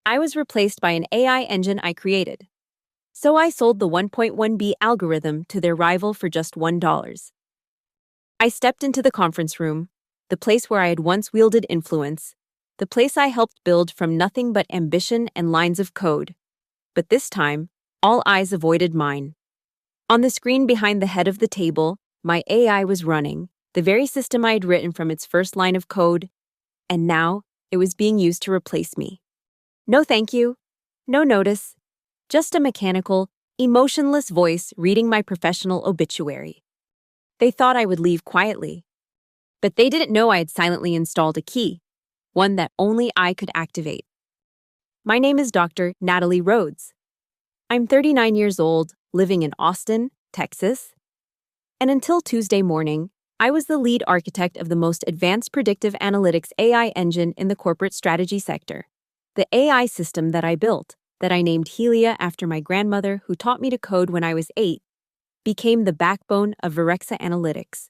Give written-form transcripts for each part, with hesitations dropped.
I was replaced by an AI engine I created. So I sold the 1.1B algorithm to their rival for just $1. I stepped into the conference room, the place where I had once wielded influence, the place I helped build from nothing but ambition and lines of code. But this time, all eyes avoided mine. On the screen behind the head of the table, my AI was running, the very system I had written from its first line of code, and now it was being used to replace me. No thank you, no notice, just a mechanical, emotionless voice reading my professional obituary. They thought I would leave quietly, but they didn't know I had silently installed a key, one that only I could activate. My name is Dr. Natalie Rhodes. I'm 39 years old, living in Austin, Texas, and until Tuesday morning, I was the lead architect of the most advanced predictive analytics AI engine in the corporate strategy sector. The AI system that I built, that I named Helia after my grandmother who taught me to code when I was 8, became the backbone of Virexa Analytics,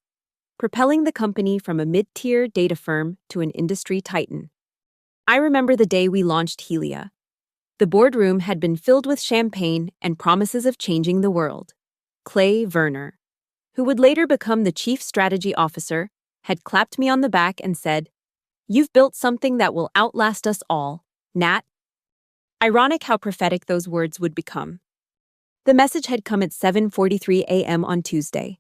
propelling the company from a mid-tier data firm to an industry titan. I remember the day we launched Helia. The boardroom had been filled with champagne and promises of changing the world. Clay Werner, who would later become the chief strategy officer, had clapped me on the back and said, "You've built something that will outlast us all, Nat." Ironic how prophetic those words would become. The message had come at 7:43 a.m. on Tuesday.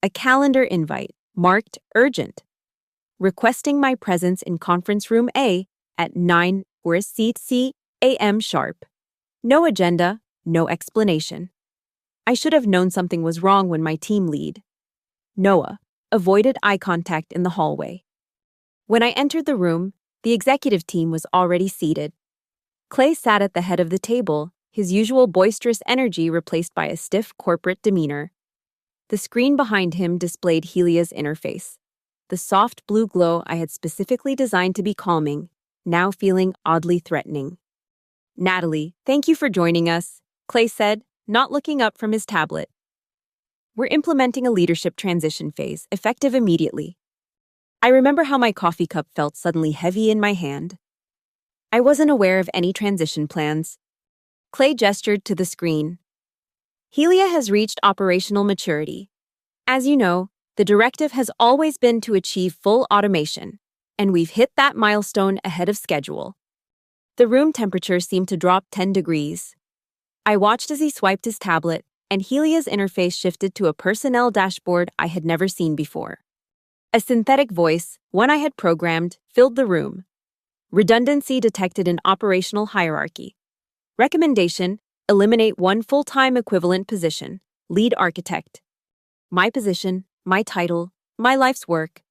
A calendar invite, marked urgent, requesting my presence in conference room A at 9:00 a.m. sharp. No agenda, no explanation. I should have known something was wrong when my team lead, Noah, avoided eye contact in the hallway. When I entered the room, the executive team was already seated. Clay sat at the head of the table, his usual boisterous energy replaced by a stiff corporate demeanor. The screen behind him displayed Helia's interface, the soft blue glow I had specifically designed to be calming, now feeling oddly threatening. "Natalie, thank you for joining us," Clay said, not looking up from his tablet. "We're implementing a leadership transition phase, effective immediately." I remember how my coffee cup felt suddenly heavy in my hand. I wasn't aware of any transition plans. Clay gestured to the screen. "Helia has reached operational maturity. As you know, the directive has always been to achieve full automation, and we've hit that milestone ahead of schedule." The room temperature seemed to drop 10 degrees. I watched as he swiped his tablet, and Helia's interface shifted to a personnel dashboard I had never seen before. A synthetic voice, one I had programmed, filled the room. Redundancy detected in operational hierarchy. Recommendation: eliminate one full-time equivalent position, lead architect. My position, my title, my life's work.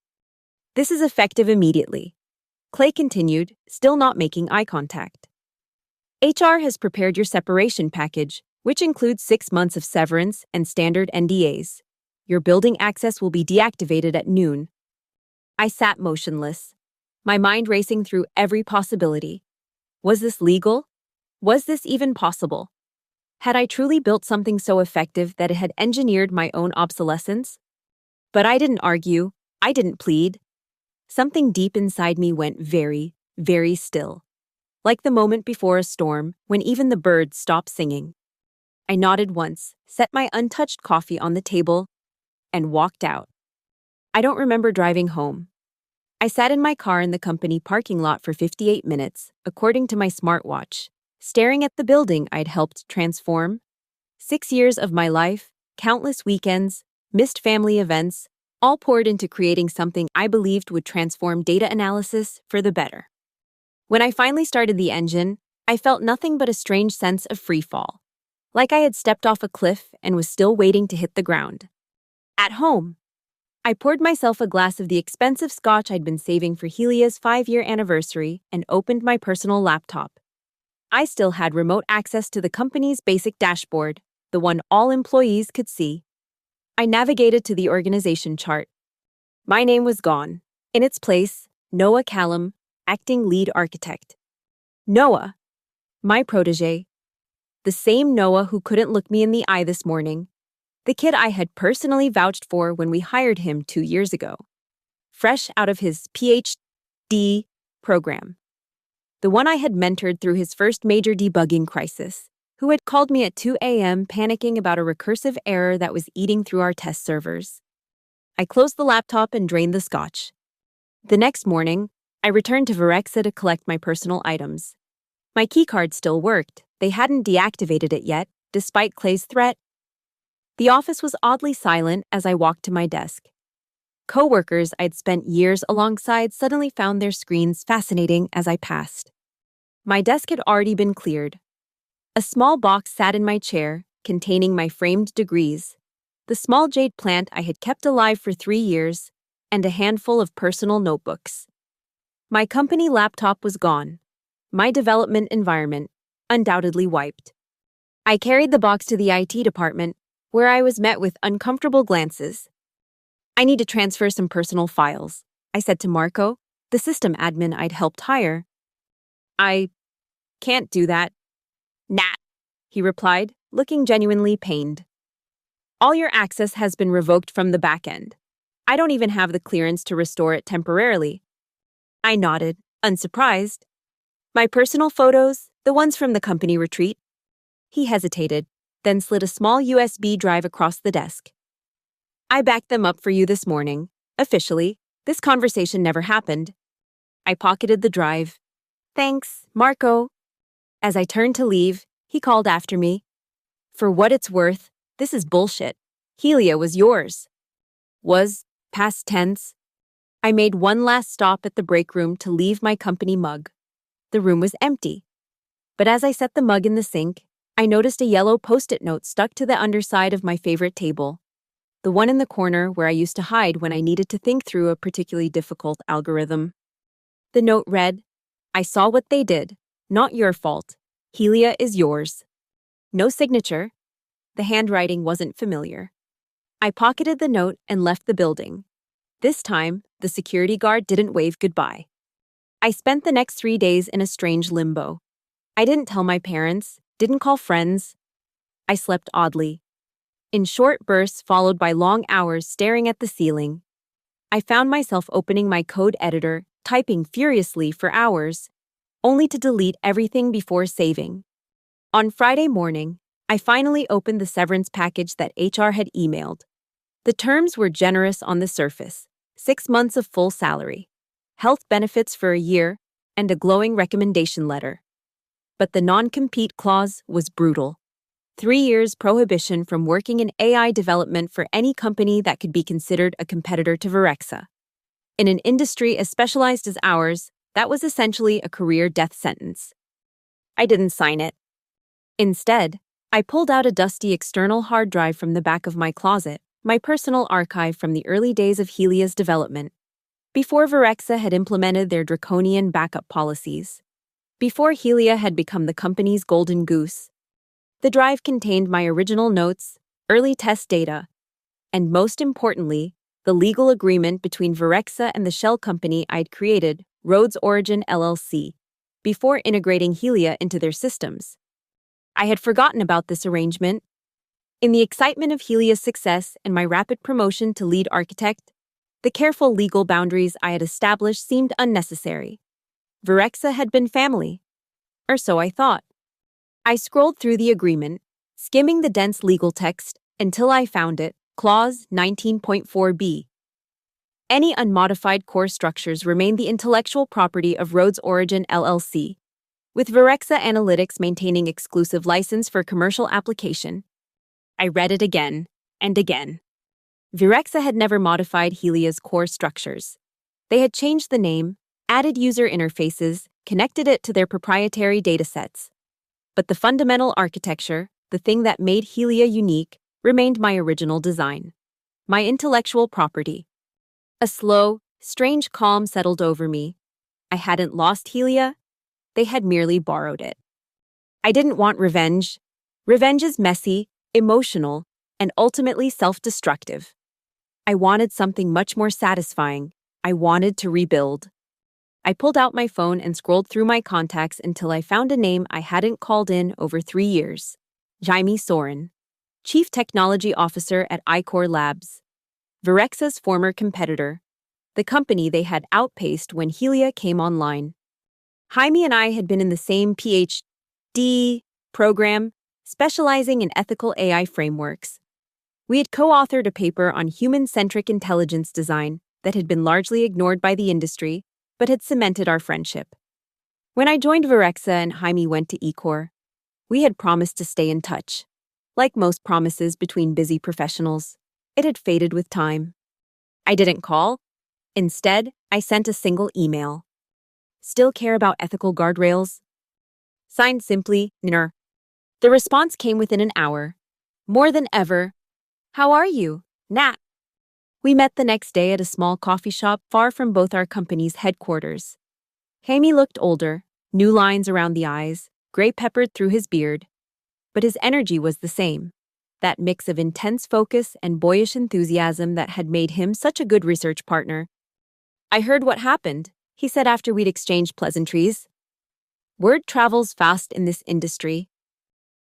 "This is effective immediately," Clay continued, still not making eye contact. "HR has prepared your separation package, which includes 6 months of severance and standard NDAs. Your building access will be deactivated at noon." I sat motionless, my mind racing through every possibility. Was this legal? Was this even possible? Had I truly built something so effective that it had engineered my own obsolescence? But I didn't argue. I didn't plead. Something deep inside me went very, very still, like the moment before a storm when even the birds stop singing. I nodded once, set my untouched coffee on the table, and walked out. I don't remember driving home. I sat in my car in the company parking lot for 58 minutes, according to my smartwatch, staring at the building I'd helped transform. 6 years of my life, countless weekends, missed family events, all poured into creating something I believed would transform data analysis for the better. When I finally started the engine, I felt nothing but a strange sense of freefall, like I had stepped off a cliff and was still waiting to hit the ground. At home, I poured myself a glass of the expensive scotch I'd been saving for Helia's 5-year anniversary and opened my personal laptop. I still had remote access to the company's basic dashboard, the one all employees could see. I navigated to the organization chart. My name was gone. In its place, Noah Callum, acting lead architect. Noah, my protege. The same Noah who couldn't look me in the eye this morning. The kid I had personally vouched for when we hired him 2 years ago. Fresh out of his PhD program. the one I had mentored through his first major debugging crisis, who had called me at 2 a.m. panicking about a recursive error that was eating through our test servers. I closed the laptop and drained the scotch. The next morning, I returned to Virexa to collect my personal items. My keycard still worked. They hadn't deactivated it yet, despite Clay's threat. The office was oddly silent as I walked to my desk. Co-workers I'd spent years alongside suddenly found their screens fascinating as I passed. My desk had already been cleared. A small box sat in my chair, containing my framed degrees, the small jade plant I had kept alive for 3 years, and a handful of personal notebooks. My company laptop was gone. My development environment, undoubtedly wiped. I carried the box to the IT department, where I was met with uncomfortable glances. "I need to transfer some personal files," I said to Marco, the system admin I'd helped hire. "I can't do that." "Nah," he replied, looking genuinely pained. "All your access has been revoked from the back end. I don't even have the clearance to restore it temporarily." I nodded, unsurprised. "My personal photos, the ones from the company retreat?" He hesitated, then slid a small USB drive across the desk. "I backed them up for you this morning. Officially, this conversation never happened." I pocketed the drive. "Thanks, Marco." As I turned to leave, he called after me. "For what it's worth, this is bullshit. Helia was yours." Was, past tense. I made one last stop at the break room to leave my company mug. The room was empty. But as I set the mug in the sink, I noticed a yellow Post-it note stuck to the underside of my favorite table, the one in the corner where I used to hide when I needed to think through a particularly difficult algorithm. The note read, "I saw what they did. Not your fault. Helia is yours." No signature. The handwriting wasn't familiar. I pocketed the note and left the building. This time, the security guard didn't wave goodbye. I spent the next 3 days in a strange limbo. I didn't tell my parents, didn't call friends. I slept oddly, in short bursts followed by long hours staring at the ceiling. I found myself opening my code editor, typing furiously for hours, only to delete everything before saving. On Friday morning, I finally opened the severance package that HR had emailed. The terms were generous on the surface: 6 months of full salary, health benefits for a year, and a glowing recommendation letter. But the non-compete clause was brutal. 3 years prohibition from working in AI development for any company that could be considered a competitor to Virexa. In an industry as specialized as ours, that was essentially a career death sentence. I didn't sign it. Instead, I pulled out a dusty external hard drive from the back of my closet, my personal archive from the early days of Helia's development, before Virexa had implemented their draconian backup policies. Before Helia had become the company's golden goose. The drive contained my original notes, early test data, and most importantly, the legal agreement between Virexa and the shell company I'd created, Rhodes Origin LLC, before integrating Helia into their systems. I had forgotten about this arrangement. In the excitement of Helia's success and my rapid promotion to lead architect, the careful legal boundaries I had established seemed unnecessary. Virexa had been family, or so I thought. I scrolled through the agreement, skimming the dense legal text until I found it, Clause 19.4b. Any unmodified core structures remain the intellectual property of Rhodes Origin LLC, with Virexa Analytics maintaining exclusive license for commercial application. I read it again and again. Virexa had never modified Helia's core structures. They had changed the name, added user interfaces, connected it to their proprietary datasets. But the fundamental architecture, the thing that made Helia unique, remained my original design. My intellectual property. A slow, strange calm settled over me. I hadn't lost Helia. They had merely borrowed it. I didn't want revenge. Revenge is messy, emotional, and ultimately self-destructive. I wanted something much more satisfying. I wanted to rebuild. I pulled out my phone and scrolled through my contacts until I found a name I hadn't called in over 3 years. Jaime Soren, Chief Technology Officer at iCore Labs, Virexa's former competitor, the company they had outpaced when Helia came online. Jaime and I had been in the same PhD program, specializing in ethical AI frameworks. We had co-authored a paper on human-centric intelligence design that had been largely ignored by the industry, but had cemented our friendship. When I joined Virexa and Jaime went to Ecor, we had promised to stay in touch. Like most promises between busy professionals, it had faded with time. I didn't call. Instead, I sent a single email. Still care about ethical guardrails? Signed simply, Nr. The response came within an hour. More than ever. How are you, Nat? We met the next day at a small coffee shop far from both our company's headquarters. Jaime looked older, new lines around the eyes, gray-peppered through his beard. But his energy was the same, that mix of intense focus and boyish enthusiasm that had made him such a good research partner. I heard what happened, he said after we'd exchanged pleasantries. Word travels fast in this industry.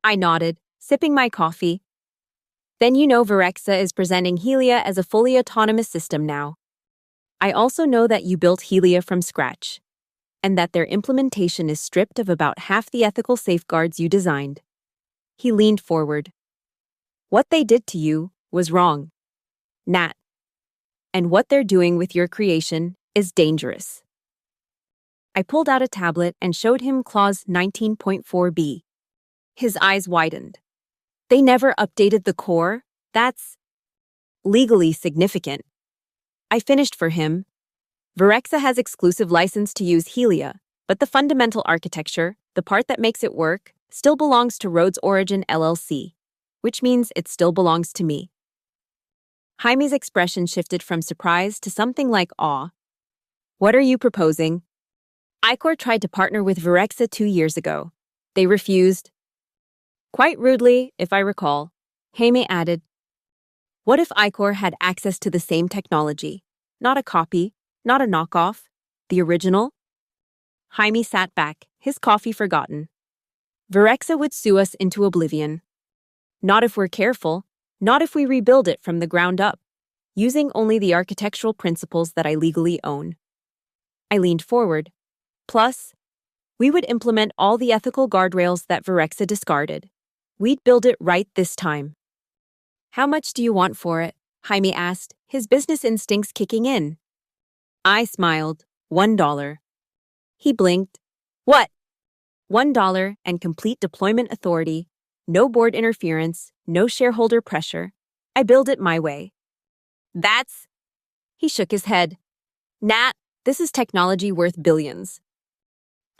I nodded, sipping my coffee. Then you know Virexa is presenting Helia as a fully autonomous system now. I also know that you built Helia from scratch, and that their implementation is stripped of about half the ethical safeguards you designed. He leaned forward. What they did to you was wrong, Nat. And what they're doing with your creation is dangerous. I pulled out a tablet and showed him Clause 19.4b. His eyes widened. They never updated the core? That's legally significant. I finished for him. Virexa has exclusive license to use Helia, but the fundamental architecture, the part that makes it work, still belongs to Rhodes Origin LLC, which means it still belongs to me. Jaime's expression shifted from surprise to something like awe. What are you proposing? Icor tried to partner with Virexa 2 years ago. They refused. Quite rudely, if I recall. Jaime added, what if Icor had access to the same technology? Not a copy, not a knockoff, the original? Jaime sat back, his coffee forgotten. Virexa would sue us into oblivion. Not if we're careful, not if we rebuild it from the ground up, using only the architectural principles that I legally own. I leaned forward. Plus, we would implement all the ethical guardrails that Virexa discarded. We'd build it right this time. How much do you want for it? Jaime asked, his business instincts kicking in. I smiled. $1. He blinked. What? $1 and complete deployment authority. No board interference, no shareholder pressure. I build it my way. That's... He shook his head. Nat, this is technology worth billions.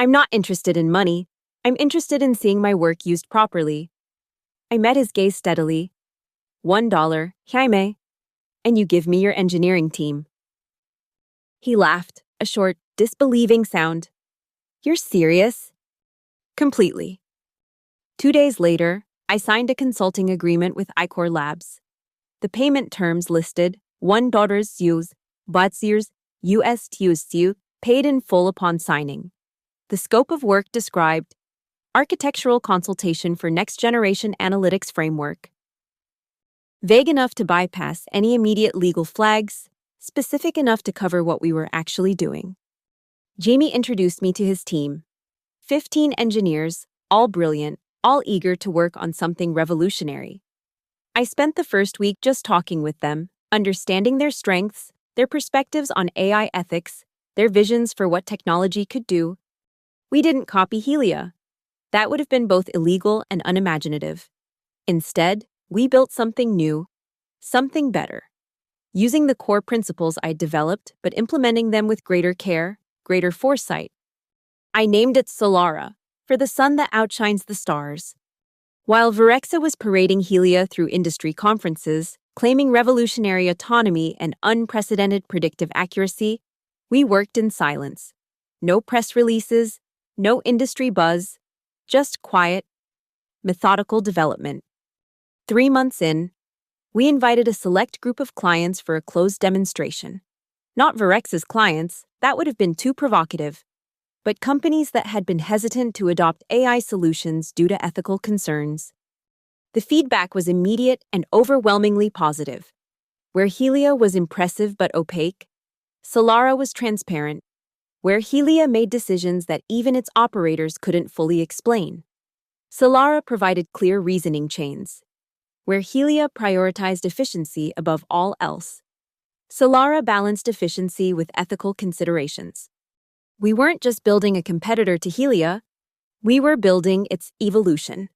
I'm not interested in money. I'm interested in seeing my work used properly. I met his gaze steadily. $1, Jaime. And you give me your engineering team. He laughed, a short, disbelieving sound. You're serious? Completely. 2 days later, I signed a consulting agreement with Icor Labs. The payment terms listed $1 use, $2 USD paid in full upon signing. The scope of work described architectural consultation for next-generation analytics framework. Vague enough to bypass any immediate legal flags, specific enough to cover what we were actually doing. Jamie introduced me to his team. 15 engineers, all brilliant, all eager to work on something revolutionary. I spent the first week just talking with them, understanding their strengths, their perspectives on AI ethics, their visions for what technology could do. We didn't copy Helia. That would have been both illegal and unimaginative. Instead, we built something new, something better. Using the core principles I'd developed, but implementing them with greater care, greater foresight. I named it Solara, for the sun that outshines the stars. While Virexa was parading Helia through industry conferences, claiming revolutionary autonomy and unprecedented predictive accuracy, we worked in silence. No press releases, no industry buzz, just quiet, methodical development. 3 months in, we invited a select group of clients for a closed demonstration. Not Virexa's clients, that would have been too provocative, but companies that had been hesitant to adopt AI solutions due to ethical concerns. The feedback was immediate and overwhelmingly positive. Where Helia was impressive but opaque, Solara was transparent. where Helia made decisions that even its operators couldn't fully explain. Solara provided clear reasoning chains, where Helia prioritized efficiency above all else. Solara balanced efficiency with ethical considerations. We weren't just building a competitor to Helia, we were building its evolution.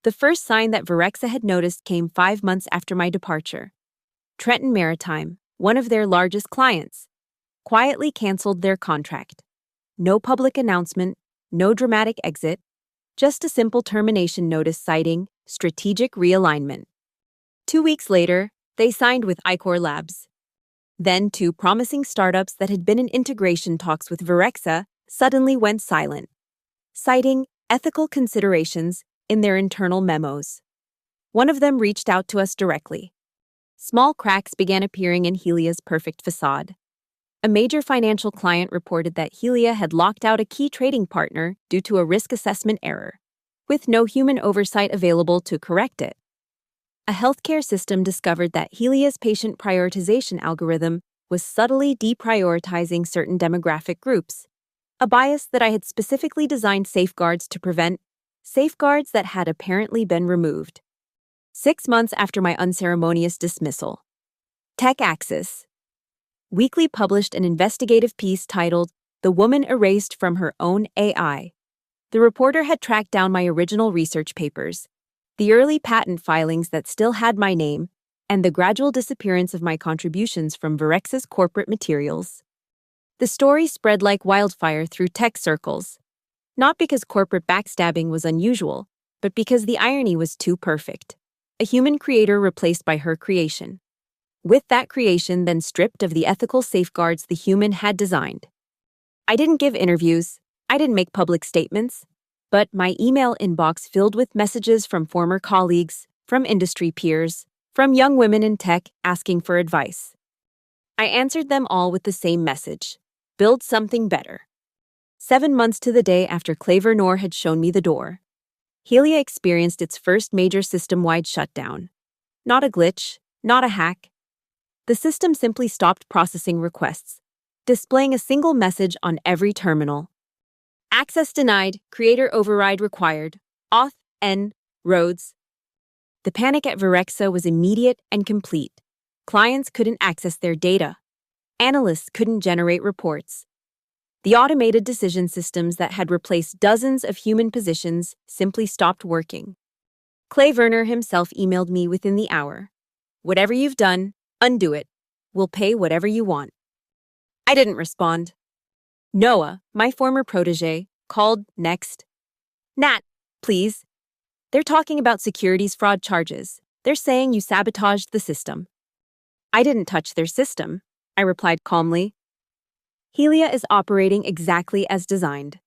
The first sign that Virexa had noticed came 5 months after my departure. Trenton Maritime, one of their largest clients, quietly canceled their contract. No public announcement, no dramatic exit, just a simple termination notice citing strategic realignment. 2 weeks later, they signed with Icor Labs. Then 2 promising startups that had been in integration talks with Virexa suddenly went silent, citing ethical considerations in their internal memos. One of them reached out to us directly. Small cracks began appearing in Helia's perfect facade. A major financial client reported that Helia had locked out a key trading partner due to a risk assessment error, with no human oversight available to correct it. A healthcare system discovered that Helia's patient prioritization algorithm was subtly deprioritizing certain demographic groups, a bias that I had specifically designed safeguards to prevent, safeguards that had apparently been removed. 6 months after my unceremonious dismissal, Tech Axis Weekly published an investigative piece titled "The Woman Erased from Her Own AI." The reporter had tracked down my original research papers, the early patent filings that still had my name, and the gradual disappearance of my contributions from Virexa's corporate materials. The story spread like wildfire through tech circles, not because corporate backstabbing was unusual, but because the irony was too perfect. A human creator replaced by her creation, with that creation then stripped of the ethical safeguards the human had designed. I didn't give interviews, I didn't make public statements, but my email inbox filled with messages from former colleagues, from industry peers, from young women in tech asking for advice. I answered them all with the same message: build something better. 7 months to the day after Claver Noor had shown me the door, Helia experienced its first major system-wide shutdown. Not a glitch, not a hack. The system simply stopped processing requests, displaying a single message on every terminal. Access denied, creator override required, auth, n, roads. The panic at Virexa was immediate and complete. Clients couldn't access their data. Analysts couldn't generate reports. The automated decision systems that had replaced dozens of human positions simply stopped working. Clay Werner himself emailed me within the hour. "Whatever you've done, undo it. We'll pay whatever you want." I didn't respond. Noah, my former protege, called next. "Nat, please. They're talking about securities fraud charges. They're saying you sabotaged the system." "I didn't touch their system," I replied calmly. "Helia is operating exactly as designed."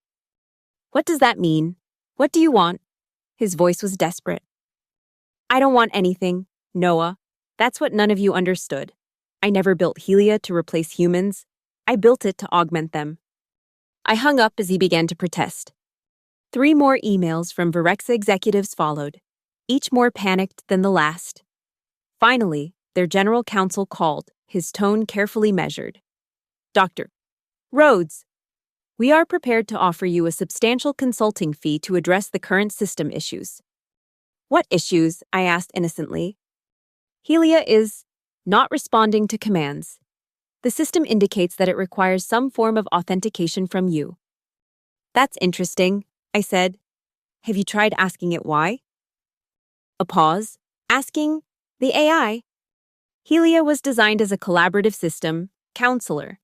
"What does that mean? What do you want?" His voice was desperate. "I don't want anything, Noah. That's what none of you understood. I never built Helia to replace humans. I built it to augment them." I hung up as he began to protest. 3 more emails from Virexa executives followed, each more panicked than the last. Finally, their general counsel called, his tone carefully measured. "Dr. Rhodes, we are prepared to offer you a substantial consulting fee to address the current system issues." "What issues?" I asked innocently. "Helia is not responding to commands. The system indicates that it requires some form of authentication from you." "That's interesting," I said. "Have you tried asking it why?" A pause. Asking the AI. Helia was designed as a collaborative system, counselor.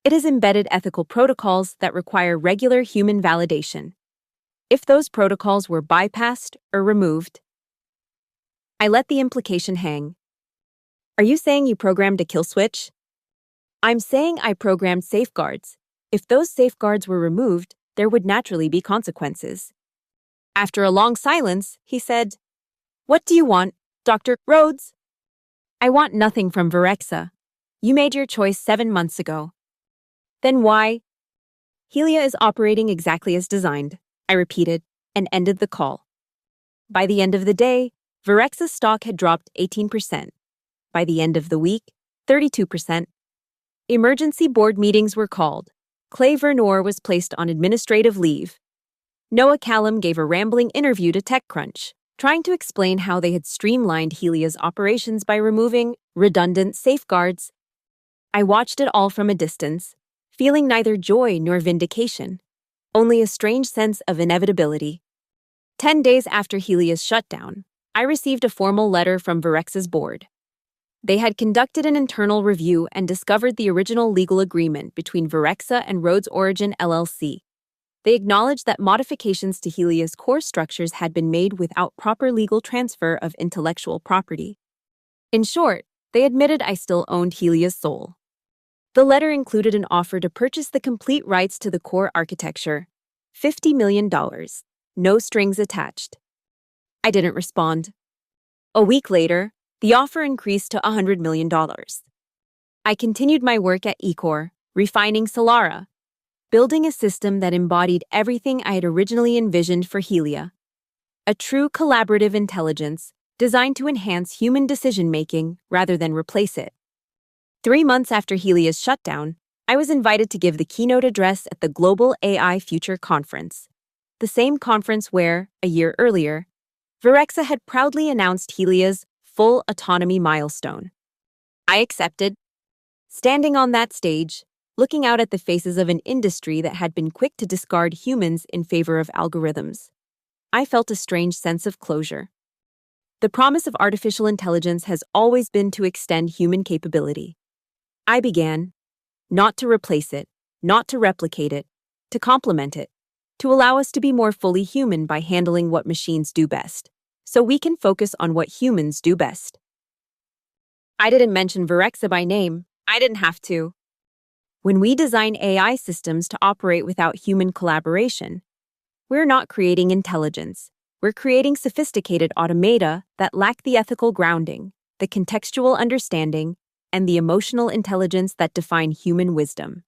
It has embedded ethical protocols that require regular human validation. If those protocols were bypassed or removed, I let the implication hang. "Are you saying you programmed a kill switch?" "I'm saying I programmed safeguards. If those safeguards were removed, there would naturally be consequences." After a long silence, he said, "What do you want, Dr. Rhodes?" "I want nothing from Virexa. You made your choice 7 months ago." "Then why?" "Helia is operating exactly as designed," I repeated, and ended the call. By the end of the day, Virexa's stock had dropped 18%. By the end of the week, 32%. Emergency board meetings were called. Clay Vernor was placed on administrative leave. Noah Callum gave a rambling interview to TechCrunch, trying to explain how they had streamlined Helia's operations by removing redundant safeguards. I watched it all from a distance, feeling neither joy nor vindication, only a strange sense of inevitability. 10 days after Helia's shutdown, I received a formal letter from Virexa's board. They had conducted an internal review and discovered the original legal agreement between Virexa and Rhodes Origin LLC. They acknowledged that modifications to Helia's core structures had been made without proper legal transfer of intellectual property. In short, they admitted I still owned Helia's soul. The letter included an offer to purchase the complete rights to the core architecture, $50 million, no strings attached. I didn't respond. A week later, the offer increased to $100 million. I continued my work at Ecor, refining Solara, building a system that embodied everything I had originally envisioned for Helia. A true collaborative intelligence designed to enhance human decision-making rather than replace it. 3 months after Helia's shutdown, I was invited to give the keynote address at the Global AI Future Conference, the same conference where, a year earlier, Virexa had proudly announced Helia's full autonomy milestone. I accepted. Standing on that stage, looking out at the faces of an industry that had been quick to discard humans in favor of algorithms, I felt a strange sense of closure. The promise of artificial intelligence has always been to extend human capability. I began, not to replace it, not to replicate it, to complement it, to allow us to be more fully human by handling what machines do best, so we can focus on what humans do best. I didn't mention Virexa by name. I didn't have to. When we design AI systems to operate without human collaboration, we're not creating intelligence. We're creating sophisticated automata that lack the ethical grounding, the contextual understanding, and the emotional intelligence that define human wisdom.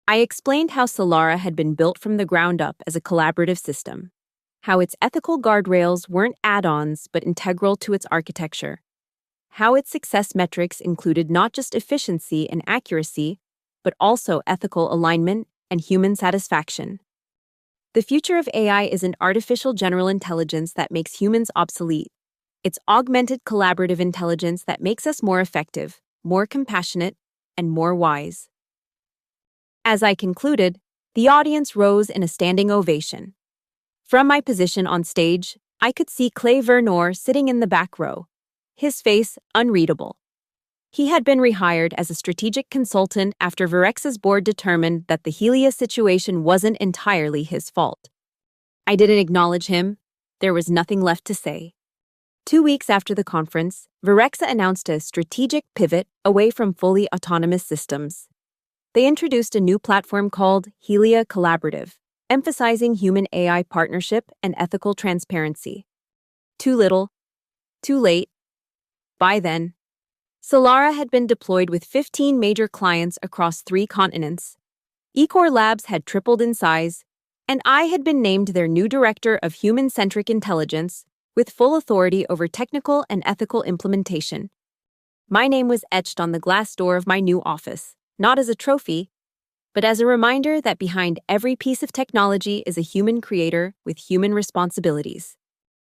I explained how Solara had been built from the ground up as a collaborative system, how its ethical guardrails weren't add-ons but integral to its architecture, how its success metrics included not just efficiency and accuracy, but also ethical alignment and human satisfaction. The future of AI isn't artificial general intelligence that makes humans obsolete. It's augmented collaborative intelligence that makes us more effective, more compassionate, and more wise. As I concluded, the audience rose in a standing ovation. From my position on stage, I could see Clay Vernor sitting in the back row, his face unreadable. He had been rehired as a strategic consultant after Virexa's board determined that the Helia situation wasn't entirely his fault. I didn't acknowledge him. There was nothing left to say. 2 weeks after the conference, Virexa announced a strategic pivot away from fully autonomous systems. They introduced a new platform called Helia Collaborative, emphasizing human-AI partnership and ethical transparency. Too little, too late. By then, Solara had been deployed with 15 major clients across 3 continents. Ecor Labs had tripled in size, and I had been named their new director of human-centric intelligence, with full authority over technical and ethical implementation. My name was etched on the glass door of my new office, not as a trophy, but as a reminder that behind every piece of technology is a human creator with human responsibilities.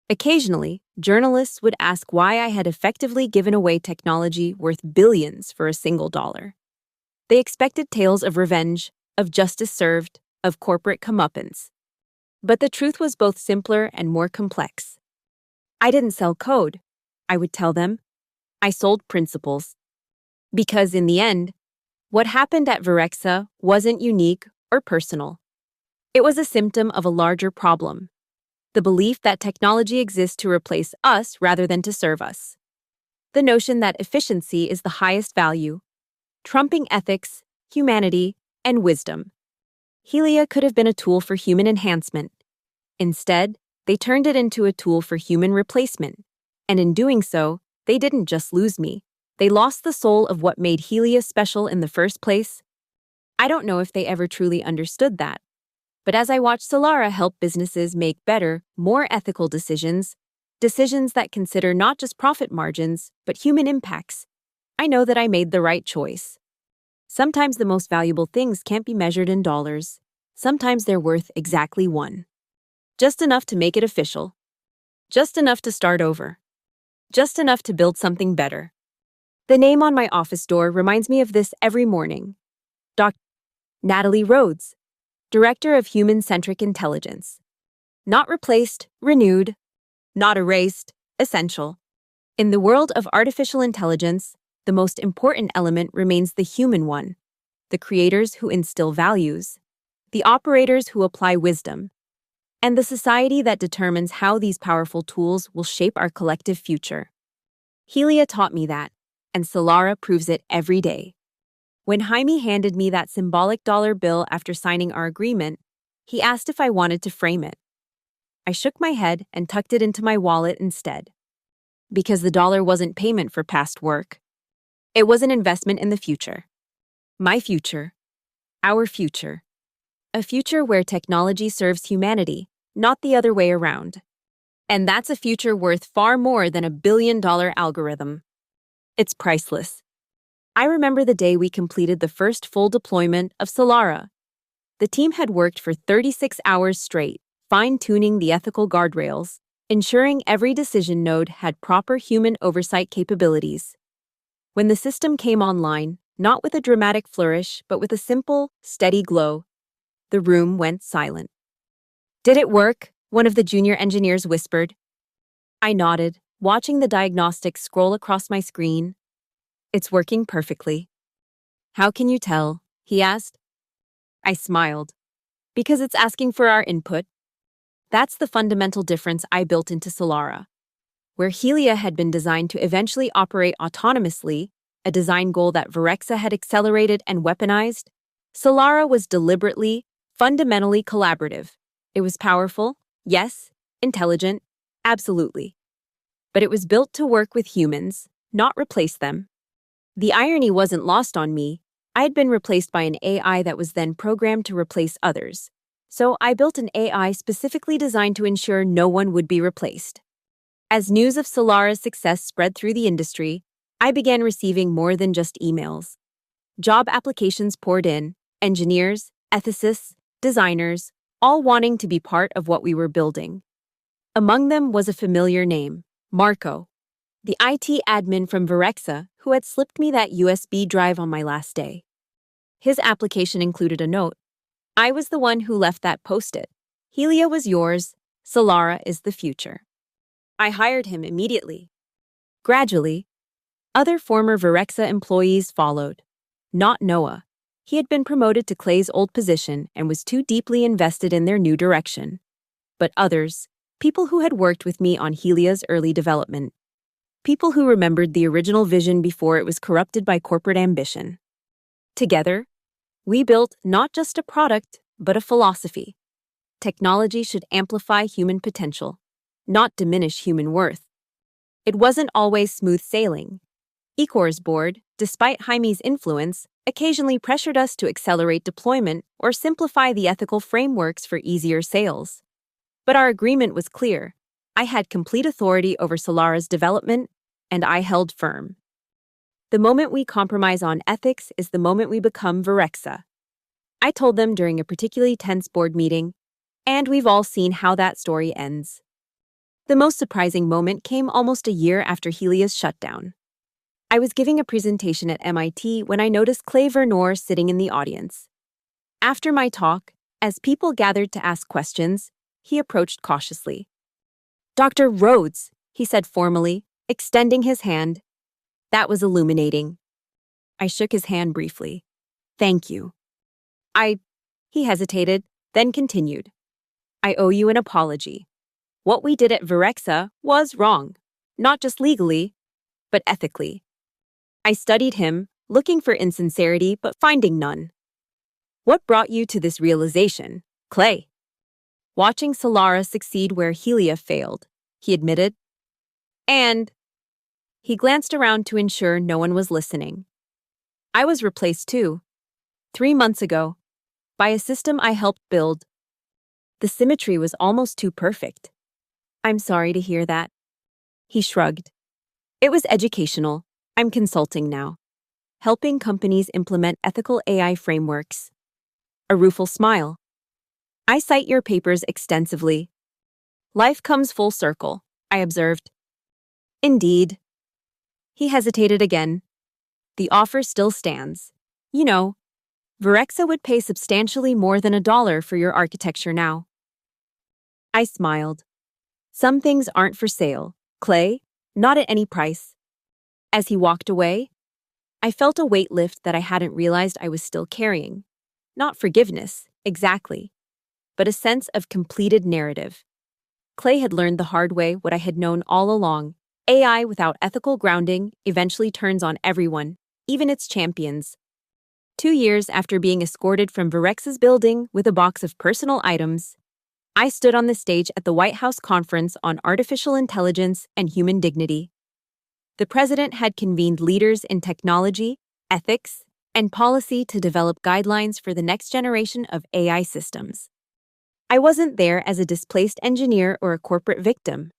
Occasionally, journalists would ask why I had effectively given away technology worth billions for a single dollar. They expected tales of revenge, of justice served, of corporate comeuppance. But the truth was both simpler and more complex. I didn't sell code, I would tell them. I sold principles. Because in the end, what happened at Virexa wasn't unique or personal. It was a symptom of a larger problem. The belief that technology exists to replace us rather than to serve us. The notion that efficiency is the highest value, trumping ethics, humanity, and wisdom. Helia could have been a tool for human enhancement. Instead, they turned it into a tool for human replacement. And in doing so, they didn't just lose me. They lost the soul of what made Helia special in the first place. I don't know if they ever truly understood that. But as I watched Solara help businesses make better, more ethical decisions that consider not just profit margins, but human impacts, I know that I made the right choice. Sometimes the most valuable things can't be measured in dollars. Sometimes they're worth exactly one. Just enough to make it official. Just enough to start over. Just enough to build something better. The name on my office door reminds me of this every morning. Dr. Natalie Rhodes, Director of Human-Centric Intelligence. Not replaced, renewed. Not erased, essential. In the world of artificial intelligence, the most important element remains the human one. The creators who instill values. The operators who apply wisdom. And the society that determines how these powerful tools will shape our collective future. Helia taught me that, and Solara proves it every day. When Jaime handed me that symbolic dollar bill after signing our agreement, he asked if I wanted to frame it. I shook my head and tucked it into my wallet instead. Because the dollar wasn't payment for past work. It was an investment in the future. My future. Our future. A future where technology serves humanity, not the other way around. And that's a future worth far more than $1 billion algorithm. It's priceless. I remember the day we completed the first full deployment of Solara. The team had worked for 36 hours straight, fine-tuning the ethical guardrails, ensuring every decision node had proper human oversight capabilities. When the system came online, not with a dramatic flourish, but with a simple, steady glow, the room went silent. "Did it work?" one of the junior engineers whispered. I nodded, watching the diagnostics scroll across my screen. "It's working perfectly." "How can you tell?" he asked. I smiled. "Because it's asking for our input." That's the fundamental difference I built into Solara. Where Helia had been designed to eventually operate autonomously, a design goal that Virexa had accelerated and weaponized, Solara was deliberately, fundamentally collaborative. It was powerful, yes, intelligent, absolutely. But it was built to work with humans, not replace them. The irony wasn't lost on me. I had been replaced by an AI that was then programmed to replace others. So I built an AI specifically designed to ensure no one would be replaced. As news of Solara's success spread through the industry, I began receiving more than just emails. Job applications poured in, engineers, ethicists, designers, all wanting to be part of what we were building. Among them was a familiar name, Marco, the IT admin from Virexa who had slipped me that USB drive on my last day. His application included a note. "I was the one who left that post-it. Helia was yours, Solara is the future." I hired him immediately. Gradually, other former Virexa employees followed. Not Noah. He had been promoted to Clay's old position and was too deeply invested in their new direction. But others, people who had worked with me on Helia's early development. People who remembered the original vision before it was corrupted by corporate ambition. Together, we built not just a product, but a philosophy. Technology should amplify human potential, not diminish human worth. It wasn't always smooth sailing. Ecor's board, despite Jaime's influence, occasionally pressured us to accelerate deployment or simplify the ethical frameworks for easier sales. But our agreement was clear. I had complete authority over Solara's development, and I held firm. The moment we compromise on ethics is the moment we become Virexa. I told them during a particularly tense board meeting, and we've all seen how that story ends. The most surprising moment came almost a year after Helia's shutdown. I was giving a presentation at MIT when I noticed Clay Vernor sitting in the audience. After my talk, as people gathered to ask questions, he approached cautiously. "Dr. Rhodes," he said formally, extending his hand. That was illuminating. I shook his hand briefly. "Thank you." He hesitated, then continued. "I owe you an apology. What we did at Virexa was wrong, not just legally, but ethically." I studied him, looking for insincerity but finding none. "What brought you to this realization, Clay?" "Watching Solara succeed where Helia failed," he admitted. "And..." He glanced around to ensure no one was listening. "I was replaced too, 3 months ago, by a system I helped build. The symmetry was almost too perfect." "I'm sorry to hear that." He shrugged. "It was educational. I'm consulting now." helping companies implement ethical AI frameworks. A rueful smile. I cite your papers extensively. Life comes full circle, I observed. Indeed. He hesitated again. The offer still stands. You know, Virexa would pay substantially more than $1 for your architecture now. I smiled. Some things aren't for sale, Clay, not at any price. As he walked away, I felt a weight lift that I hadn't realized I was still carrying. Not forgiveness, exactly, but a sense of completed narrative. Clay had learned the hard way what I had known all along. AI without ethical grounding eventually turns on everyone, even its champions. 2 years after being escorted from Virex's building with a box of personal items, I stood on the stage at the White House Conference on Artificial Intelligence and Human Dignity. The president had convened leaders in technology, ethics, and policy to develop guidelines for the next generation of AI systems. I wasn't there as a displaced engineer or a corporate victim.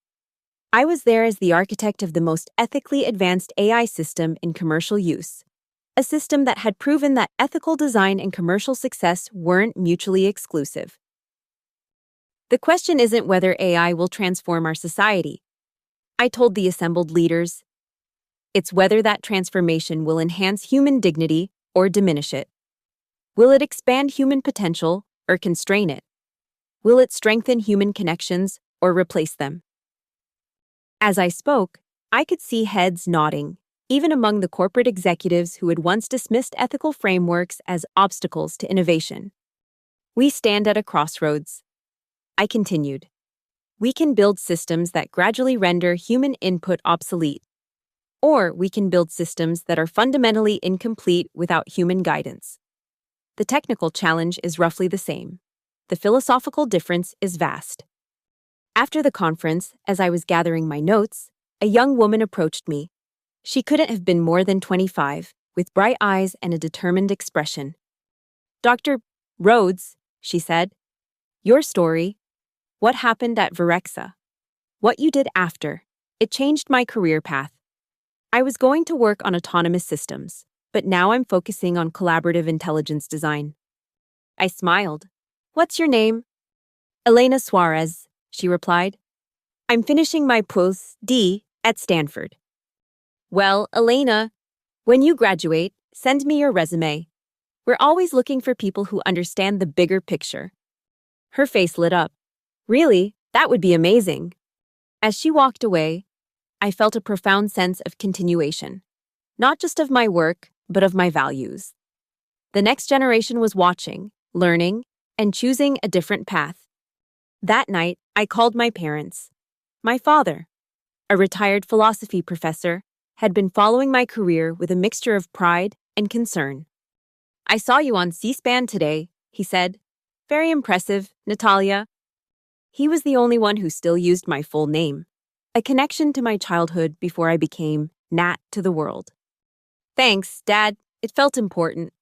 I was there as the architect of the most ethically advanced AI system in commercial use, a system that had proven that ethical design and commercial success weren't mutually exclusive. The question isn't whether AI will transform our society, I told the assembled leaders. It's whether that transformation will enhance human dignity or diminish it. Will it expand human potential or constrain it? Will it strengthen human connections or replace them? As I spoke, I could see heads nodding, even among the corporate executives who had once dismissed ethical frameworks as obstacles to innovation. We stand at a crossroads. I continued. We can build systems that gradually render human input obsolete, or we can build systems that are fundamentally incomplete without human guidance. The technical challenge is roughly the same. The philosophical difference is vast. After the conference, as I was gathering my notes, a young woman approached me. She couldn't have been more than 25, with bright eyes and a determined expression. Dr. Rhodes, she said, your story, what happened at Virexa, what you did after, it changed my career path. I was going to work on autonomous systems, but now I'm focusing on collaborative intelligence design. I smiled. What's your name? Elena Suarez, she replied. I'm finishing my Ph.D. at Stanford. Well, Elena, when you graduate, send me your resume. We're always looking for people who understand the bigger picture. Her face lit up. Really? That would be amazing. As she walked away, I felt a profound sense of continuation, not just of my work, but of my values. The next generation was watching, learning, and choosing a different path. That night, I called my parents. My father, a retired philosophy professor, had been following my career with a mixture of pride and concern. I saw you on C-SPAN today, he said. Very impressive, Natalia. He was the only one who still used my full name, a connection to my childhood before I became Nat to the world. Thanks, Dad. It felt important.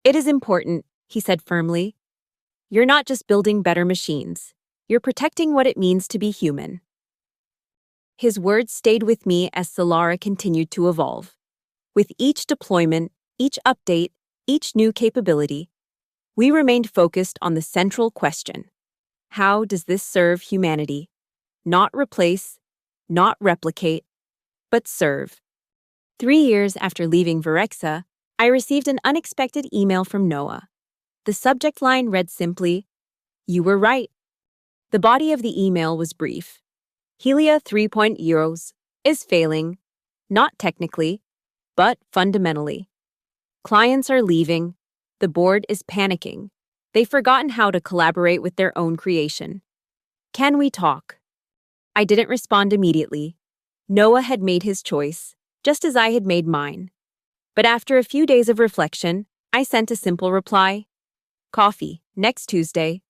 It is important, he said firmly. You're not just building better machines. You're protecting what it means to be human. His words stayed with me as Solara continued to evolve. With each deployment, each update, each new capability, we remained focused on the central question. How does this serve humanity? Not replace, not replicate, but serve. 3 years after leaving Virexa, I received an unexpected email from Noah. The subject line read simply, "You were right." The body of the email was brief. Helia 3.0 is failing, not technically, but fundamentally. Clients are leaving. The board is panicking. They've forgotten how to collaborate with their own creation. Can we talk? I didn't respond immediately. Noah had made his choice, just as I had made mine. But after a few days of reflection, I sent a simple reply. Coffee, next Tuesday.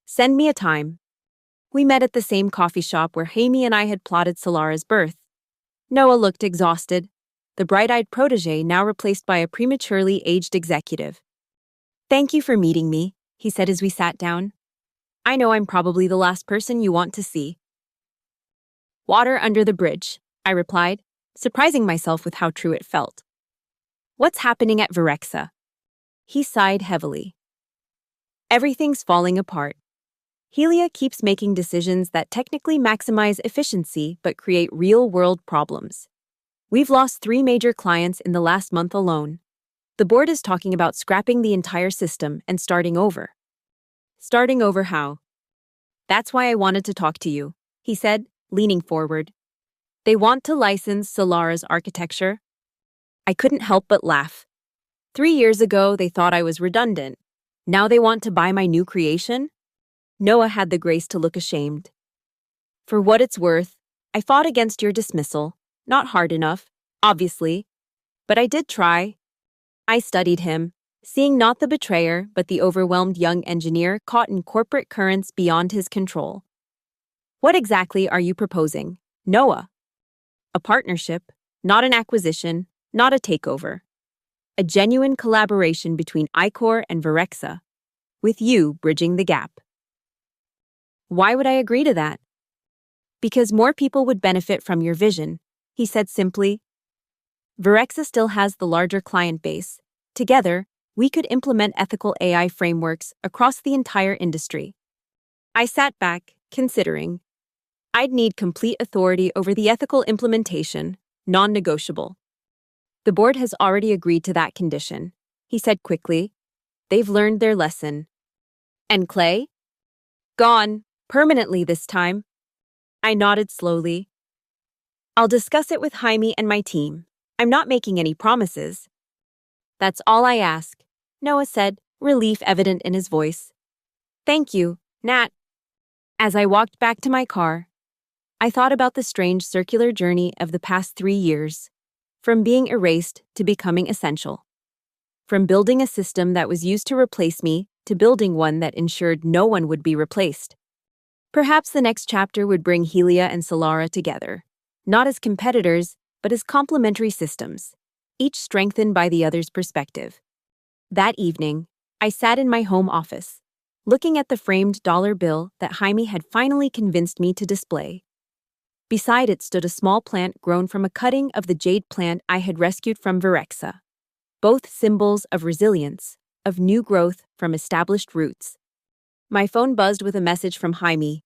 Send me a time. We met at the same coffee shop where Jaime and I had plotted Solara's birth. Noah looked exhausted, the bright-eyed protege now replaced by a prematurely aged executive. Thank you for meeting me, he said as we sat down. I know I'm probably the last person you want to see. Water under the bridge, I replied, surprising myself with how true it felt. What's happening at Virexa? He sighed heavily. Everything's falling apart. Helia keeps making decisions that technically maximize efficiency but create real-world problems. We've lost 3 major clients in the last month alone. The board is talking about scrapping the entire system and starting over. Starting over how? That's why I wanted to talk to you, he said, leaning forward. They want to license Solara's architecture. I couldn't help but laugh. 3 years ago, they thought I was redundant. Now they want to buy my new creation? Noah had the grace to look ashamed. For what it's worth, I fought against your dismissal. Not hard enough, obviously. But I did try. I studied him, seeing not the betrayer but the overwhelmed young engineer caught in corporate currents beyond his control. What exactly are you proposing, Noah? A partnership, not an acquisition, not a takeover. A genuine collaboration between Icor and Virexa, with you bridging the gap. Why would I agree to that? Because more people would benefit from your vision, he said simply. Virexa still has the larger client base. Together, we could implement ethical AI frameworks across the entire industry. I sat back, considering. I'd need complete authority over the ethical implementation, non-negotiable. The board has already agreed to that condition, he said quickly. They've learned their lesson. And Clay? Gone, permanently this time. I nodded slowly. I'll discuss it with Jaime and my team. I'm not making any promises. That's all I ask, Noah said, relief evident in his voice. Thank you, Nat. As I walked back to my car, I thought about the strange circular journey of the past 3 years, from being erased to becoming essential. From building a system that was used to replace me to building one that ensured no one would be replaced. Perhaps the next chapter would bring Helia and Solara together, not as competitors, but as complementary systems, each strengthened by the other's perspective. That evening, I sat in my home office, looking at the framed dollar bill that Jaime had finally convinced me to display. Beside it stood a small plant grown from a cutting of the jade plant I had rescued from Virexa, both symbols of resilience, of new growth from established roots. My phone buzzed with a message from Jaime.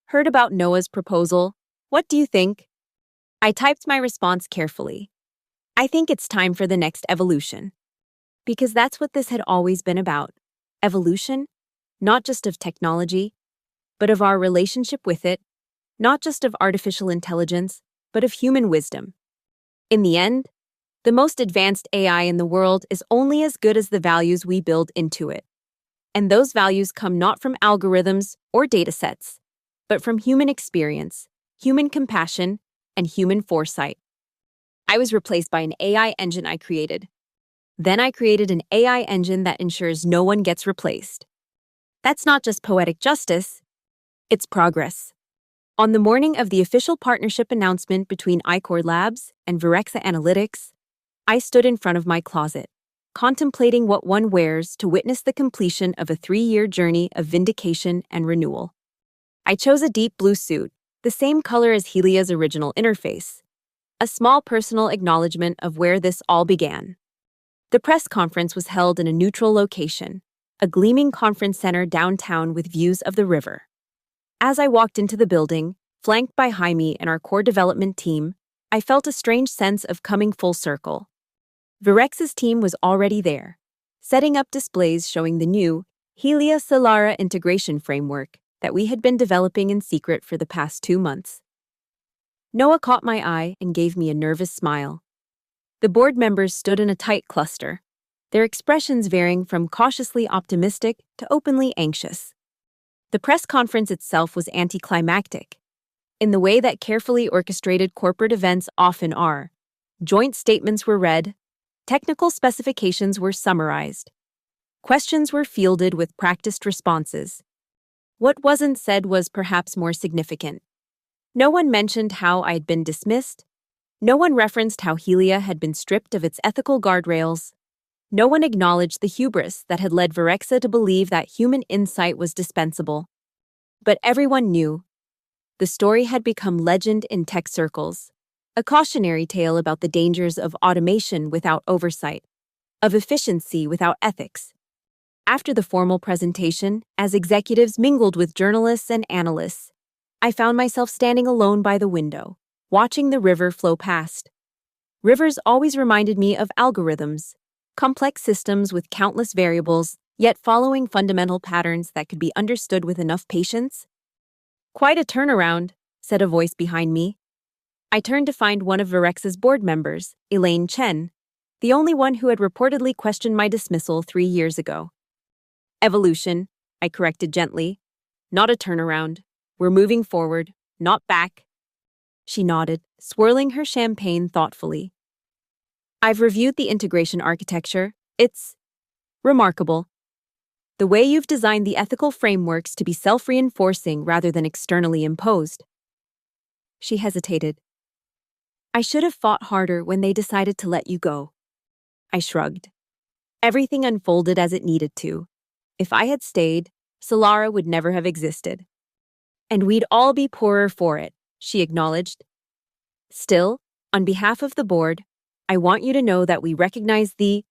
Heard about Noah's proposal. What do you think? I typed my response carefully. I think it's time for the next evolution. Because that's what this had always been about. Evolution, not just of technology, but of our relationship with it, not just of artificial intelligence, but of human wisdom. In the end, the most advanced AI in the world is only as good as the values we build into it. And those values come not from algorithms or datasets, but from human experience, human compassion, and human foresight. I was replaced by an AI engine I created. Then I created an AI engine that ensures no one gets replaced. That's not just poetic justice, it's progress. On the morning of the official partnership announcement between Icor Labs and Virexa Analytics, I stood in front of my closet, contemplating what one wears to witness the completion of a 3-year journey of vindication and renewal. I chose a deep blue suit, the same color as Helia's original interface, a small personal acknowledgement of where this all began. The press conference was held in a neutral location, a gleaming conference center downtown with views of the river. As I walked into the building, flanked by Jaime and our core development team, I felt a strange sense of coming full circle. Virex's team was already there, setting up displays showing the new Helia Solara integration framework that we had been developing in secret for the past 2 months. Noah caught my eye and gave me a nervous smile. The board members stood in a tight cluster, their expressions varying from cautiously optimistic to openly anxious. The press conference itself was anticlimactic, in the way that carefully orchestrated corporate events often are. Joint statements were read, technical specifications were summarized, questions were fielded with practiced responses. What wasn't said was perhaps more significant. No one mentioned how I had been dismissed. No one referenced how Helia had been stripped of its ethical guardrails. No one acknowledged the hubris that had led Virexa to believe that human insight was dispensable. But everyone knew. The story had become legend in tech circles. A cautionary tale about the dangers of automation without oversight, of efficiency without ethics. After the formal presentation, as executives mingled with journalists and analysts, I found myself standing alone by the window, watching the river flow past. Rivers always reminded me of algorithms, complex systems with countless variables, yet following fundamental patterns that could be understood with enough patience. Quite a turnaround, said a voice behind me. I turned to find one of Virex's board members, Elaine Chen, the only one who had reportedly questioned my dismissal 3 years ago. Evolution, I corrected gently. Not a turnaround. We're moving forward, not back. She nodded, swirling her champagne thoughtfully. I've reviewed the integration architecture. It's remarkable. The way you've designed the ethical frameworks to be self-reinforcing rather than externally imposed. She hesitated. I should have fought harder when they decided to let you go. I shrugged. Everything unfolded as it needed to. If I had stayed, Solara would never have existed. And we'd all be poorer for it, she acknowledged. Still, on behalf of the board, I want you to know that we recognize the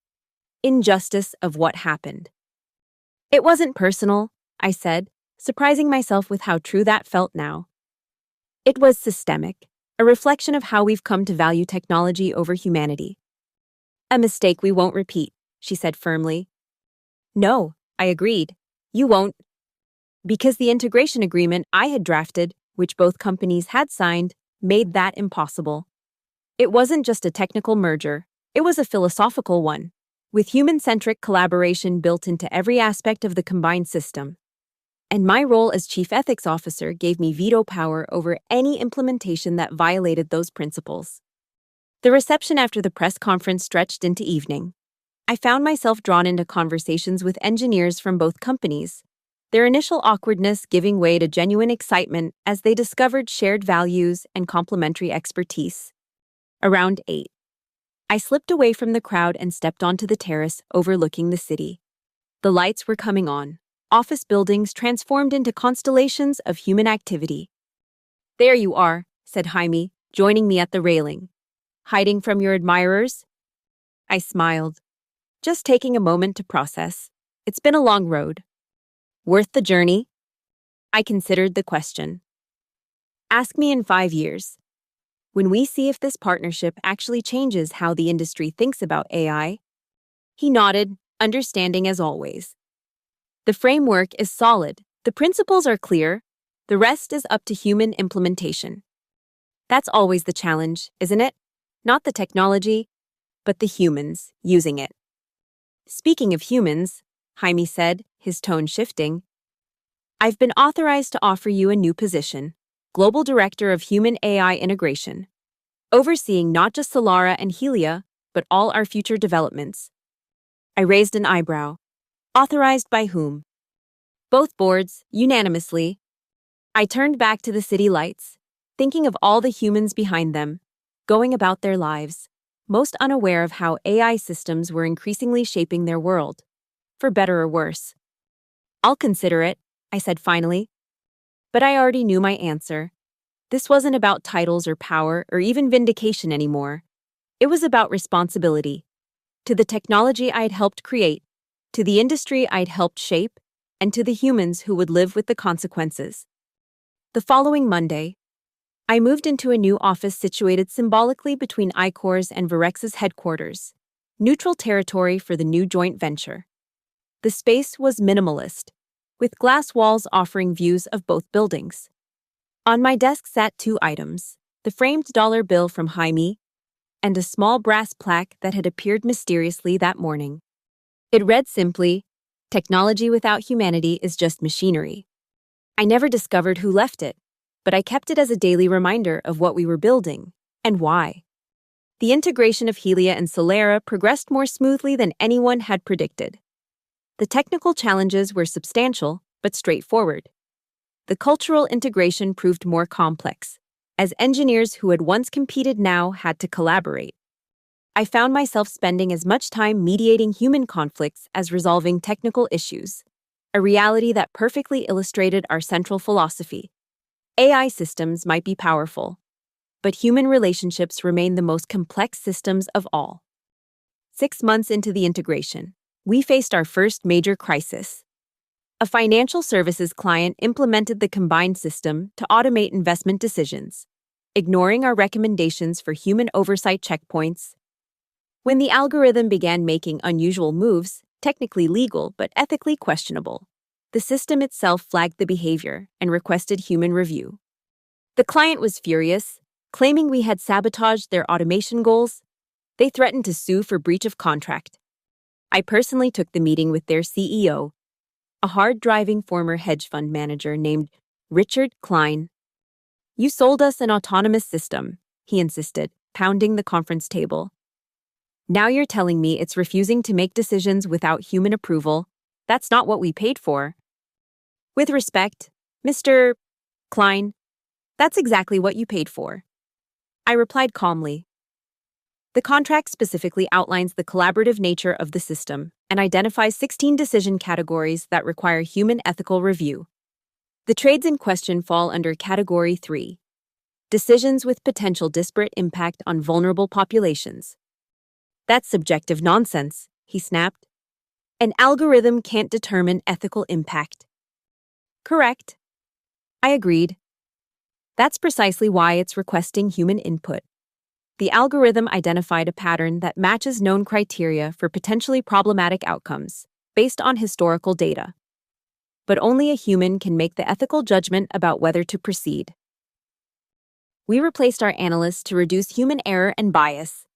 injustice of what happened. It wasn't personal, I said, surprising myself with how true that felt now. It was systemic, a reflection of how we've come to value technology over humanity. A mistake we won't repeat, she said firmly. No, I agreed. You won't. Because the integration agreement I had drafted, which both companies had signed, made that impossible. It wasn't just a technical merger, it was a philosophical one, with human-centric collaboration built into every aspect of the combined system. And my role as Chief Ethics Officer gave me veto power over any implementation that violated those principles. The reception after the press conference stretched into evening. I found myself drawn into conversations with engineers from both companies, their initial awkwardness giving way to genuine excitement as they discovered shared values and complementary expertise. Around 8. I slipped away from the crowd and stepped onto the terrace overlooking the city. The lights were coming on. Office buildings transformed into constellations of human activity. There you are, said Jaime, joining me at the railing. Hiding from your admirers? I smiled. Just taking a moment to process. It's been a long road. Worth the journey? I considered the question. Ask me in 5 years. When we see if this partnership actually changes how the industry thinks about AI. He nodded, understanding as always. The framework is solid, the principles are clear, the rest is up to human implementation. That's always the challenge, isn't it? Not the technology, but the humans using it. Speaking of humans, Jaime said, his tone shifting, I've been authorized to offer you a new position, Global Director of Human AI Integration, overseeing not just Solara and Helia, but all our future developments. I raised an eyebrow. Authorized by whom? Both boards, unanimously. I turned back to the city lights, thinking of all the humans behind them, going about their lives, most unaware of how AI systems were increasingly shaping their world, for better or worse. I'll consider it, I said finally. But I already knew my answer. This wasn't about titles or power or even vindication anymore. It was about responsibility. To the technology I'd helped create, to the industry I'd helped shape, and to the humans who would live with the consequences. The following Monday, I moved into a new office situated symbolically between Icor's and Virex's headquarters, neutral territory for the new joint venture. The space was minimalist, with glass walls offering views of both buildings. On my desk sat 2 items, the framed dollar bill from Jaime and a small brass plaque that had appeared mysteriously that morning. It read simply, "Technology without humanity is just machinery." I never discovered who left it, but I kept it as a daily reminder of what we were building and why. The integration of Helia and Solara progressed more smoothly than anyone had predicted. The technical challenges were substantial but straightforward. The cultural integration proved more complex, as engineers who had once competed now had to collaborate. I found myself spending as much time mediating human conflicts as resolving technical issues, a reality that perfectly illustrated our central philosophy. AI systems might be powerful, But human relationships remain the most complex systems of all. 6 months into the integration, we faced our first major crisis. A financial services client implemented the combined system to automate investment decisions, ignoring our recommendations for human oversight checkpoints. When the algorithm began making unusual moves, technically legal but ethically questionable, the system itself flagged the behavior and requested human review. The client was furious, claiming we had sabotaged their automation goals. They threatened to sue for breach of contract. I personally took the meeting with their CEO, a hard-driving former hedge fund manager named Richard Klein. "You sold us an autonomous system," he insisted, pounding the conference table. "Now you're telling me it's refusing to make decisions without human approval. That's not what we paid for." "With respect, Mr. Klein, that's exactly what you paid for," I replied calmly. The contract specifically outlines the collaborative nature of the system and identifies 16 decision categories that require human ethical review. The trades in question fall under Category 3, decisions with potential disparate impact on vulnerable populations. "That's subjective nonsense," he snapped. "An algorithm can't determine ethical impact." "Correct," I agreed. "That's precisely why it's requesting human input." The algorithm identified a pattern that matches known criteria for potentially problematic outcomes based on historical data. But only a human can make the ethical judgment about whether to proceed. We replaced our analysts to reduce human error and bias,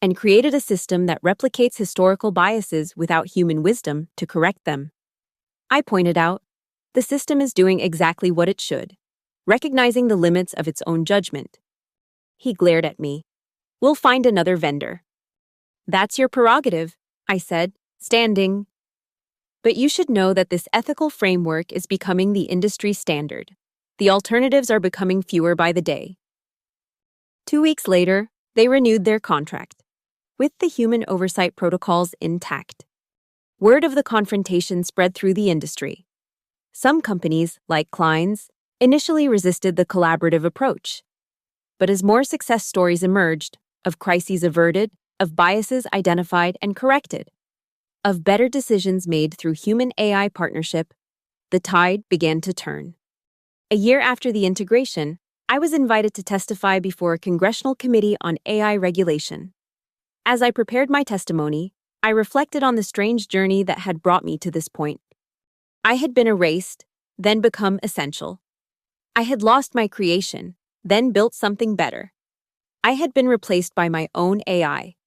and created a system that replicates historical biases without human wisdom to correct them. I pointed out, the system is doing exactly what it should, recognizing the limits of its own judgment. He glared at me. "We'll find another vendor." "That's your prerogative," I said, standing. "But you should know that this ethical framework is becoming the industry standard. The alternatives are becoming fewer by the day." 2 weeks later, they renewed their contract, with the human oversight protocols intact. Word of the confrontation spread through the industry. Some companies, like Klein's, initially resisted the collaborative approach. But as more success stories emerged, of crises averted, of biases identified and corrected, of better decisions made through human-AI partnership, the tide began to turn. A year after the integration, I was invited to testify before a congressional committee on AI regulation. As I prepared my testimony, I reflected on the strange journey that had brought me to this point. I had been erased, then become essential. I had lost my creation, then built something better. I had been replaced by my own AI,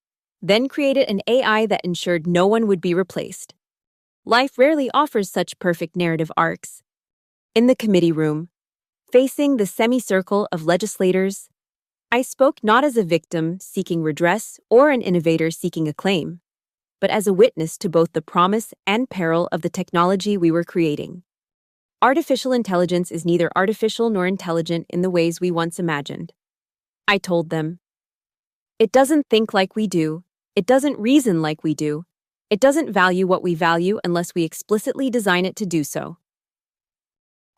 then created an AI that ensured no one would be replaced. Life rarely offers such perfect narrative arcs. In the committee room, facing the semicircle of legislators, I spoke not as a victim seeking redress or an innovator seeking acclaim, but as a witness to both the promise and peril of the technology we were creating. Artificial intelligence is neither artificial nor intelligent in the ways we once imagined, I told them. It doesn't think like we do, it doesn't reason like we do, it doesn't value what we value unless we explicitly design it to do so.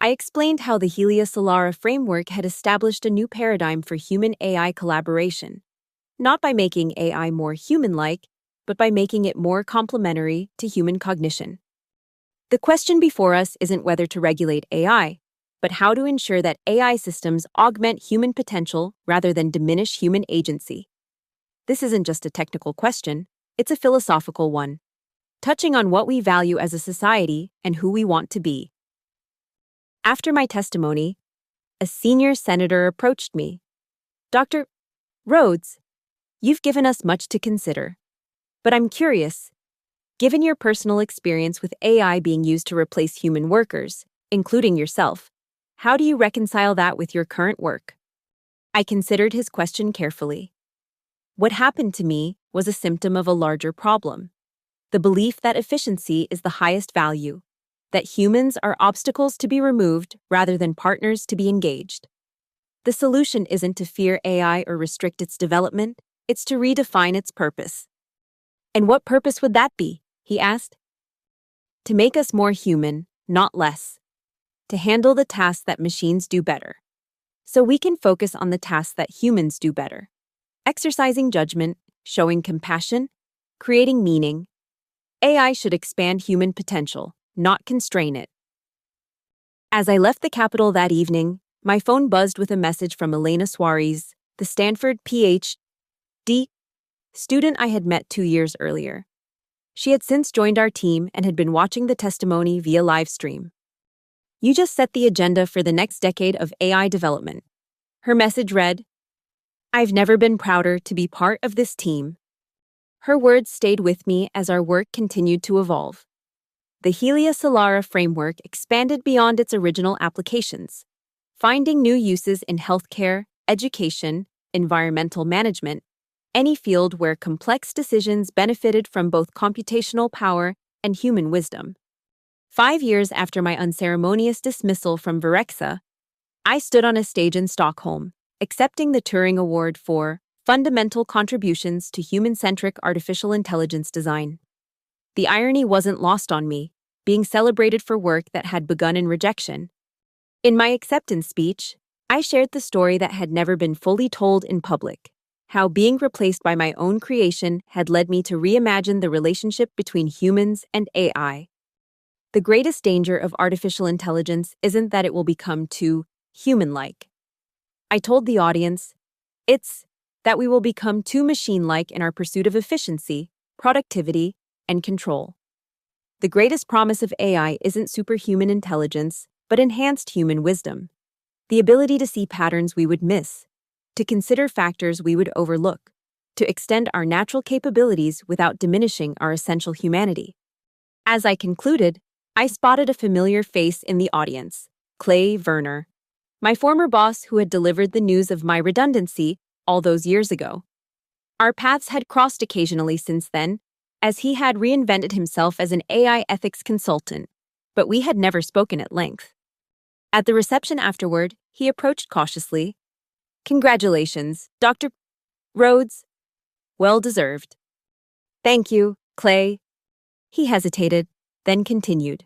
I explained how the Helia-Solara framework had established a new paradigm for human-AI collaboration, not by making AI more human-like, but by making it more complementary to human cognition. The question before us isn't whether to regulate AI, but how to ensure that AI systems augment human potential rather than diminish human agency. This isn't just a technical question, it's a philosophical one, touching on what we value as a society and who we want to be. After my testimony, a senior senator approached me. "Dr. Rhodes, you've given us much to consider. But I'm curious, given your personal experience with AI being used to replace human workers, including yourself, how do you reconcile that with your current work?" I considered his question carefully. What happened to me was a symptom of a larger problem: the belief that efficiency is the highest value, that humans are obstacles to be removed rather than partners to be engaged. The solution isn't to fear AI or restrict its development, it's to redefine its purpose. "And what purpose would that be?" he asked. "To make us more human, not less. To handle the tasks that machines do better. so we can focus on the tasks that humans do better. Exercising judgment, showing compassion, creating meaning. AI should expand human potential, not constrain it. As I left the Capitol that evening, my phone buzzed with a message from Elena Suarez, the Stanford Ph.D. student I had met 2 years earlier. She had since joined our team and had been watching the testimony via live stream. "You just set the agenda for the next decade of AI development." Her message read, "I've never been prouder to be part of this team." Her words stayed with me as our work continued to evolve. The Helia Solara framework expanded beyond its original applications, finding new uses in healthcare, education, environmental management, any field where complex decisions benefited from both computational power and human wisdom. 5 years after my unceremonious dismissal from Virexa, I stood on a stage in Stockholm, accepting the Turing Award for fundamental contributions to human-centric artificial intelligence design. The irony wasn't lost on me, being celebrated for work that had begun in rejection. In my acceptance speech, I shared the story that had never been fully told in public, how being replaced by my own creation had led me to reimagine the relationship between humans and AI. The greatest danger of artificial intelligence isn't that it will become too human-like. I told the audience, it's that we will become too machine-like in our pursuit of efficiency, productivity, and control. The greatest promise of AI isn't superhuman intelligence, but enhanced human wisdom. The ability to see patterns we would miss, to consider factors we would overlook, to extend our natural capabilities without diminishing our essential humanity. As I concluded, I spotted a familiar face in the audience, Clay Werner, my former boss who had delivered the news of my redundancy all those years ago. Our paths had crossed occasionally since then, as he had reinvented himself as an AI ethics consultant, but we had never spoken at length. At the reception afterward, he approached cautiously. "Congratulations, Dr. Rhodes. Well deserved." "Thank you, Clay." He hesitated, then continued.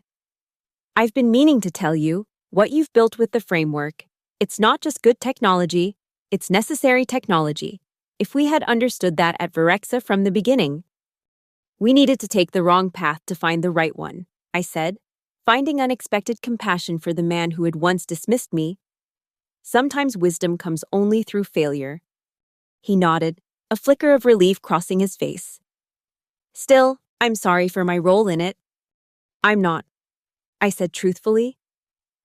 "I've been meaning to tell you, what you've built with the framework, it's not just good technology, it's necessary technology. If we had understood that at Virexa from the beginning, we needed to take the wrong path to find the right one," I said, finding unexpected compassion for the man who had once dismissed me. "Sometimes wisdom comes only through failure." He nodded, a flicker of relief crossing his face. "Still, I'm sorry for my role in it." "I'm not," I said truthfully.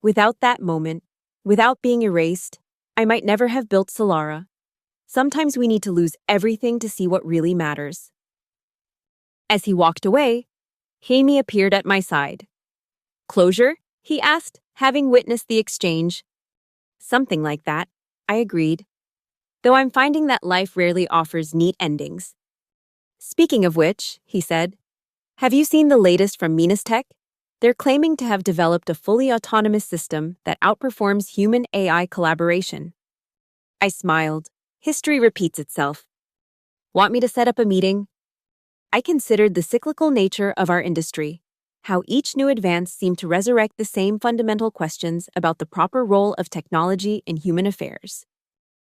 Without that moment, without being erased, I might never have built Solara. Sometimes we need to lose everything to see what really matters. As he walked away, Jamie appeared at my side. "Closure?" he asked, having witnessed the exchange. "Something like that," I agreed. "Though I'm finding that life rarely offers neat endings." "Speaking of which," he said, "have you seen the latest from Minas Tech? They're claiming to have developed a fully autonomous system that outperforms human AI collaboration." I smiled. History repeats itself. "Want me to set up a meeting?" I considered the cyclical nature of our industry, how each new advance seemed to resurrect the same fundamental questions about the proper role of technology in human affairs.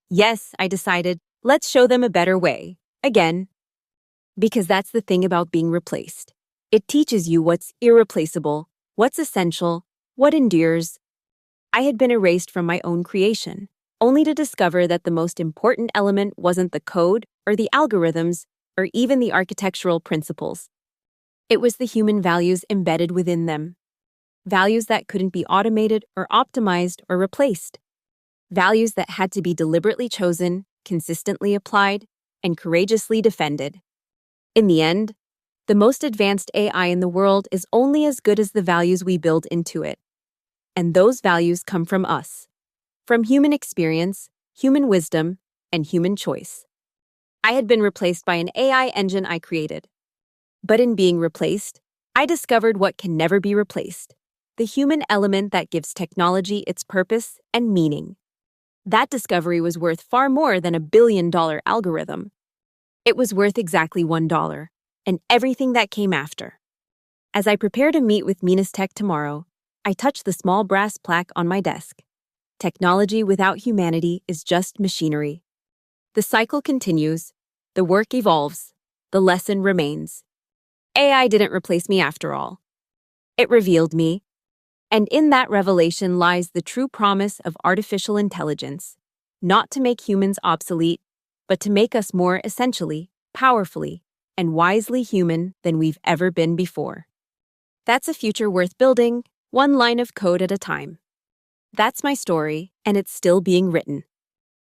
Yes, I decided, let's show them a better way, again. Because that's the thing about being replaced. It teaches you what's irreplaceable, what's essential, what endures. I had been erased from my own creation, only to discover that the most important element wasn't the code or the algorithms or even the architectural principles. It was the human values embedded within them. Values that couldn't be automated or optimized or replaced. Values that had to be deliberately chosen, consistently applied, and courageously defended. In the end, the most advanced AI in the world is only as good as the values we build into it. And those values come from us. From human experience, human wisdom, and human choice. I had been replaced by an AI engine I created. But in being replaced, I discovered what can never be replaced. The human element that gives technology its purpose and meaning. That discovery was worth far more than $1 billion algorithm. It was worth exactly $1, and everything that came after. As I prepare to meet with Minas Tech tomorrow, I touch the small brass plaque on my desk. Technology without humanity is just machinery. The cycle continues, the work evolves, the lesson remains. AI didn't replace me after all. It revealed me, and in that revelation lies the true promise of artificial intelligence, not to make humans obsolete, but to make us more essentially, powerfully, and wisely human than we've ever been before. That's a future worth building, one line of code at a time. That's my story, and it's still being written.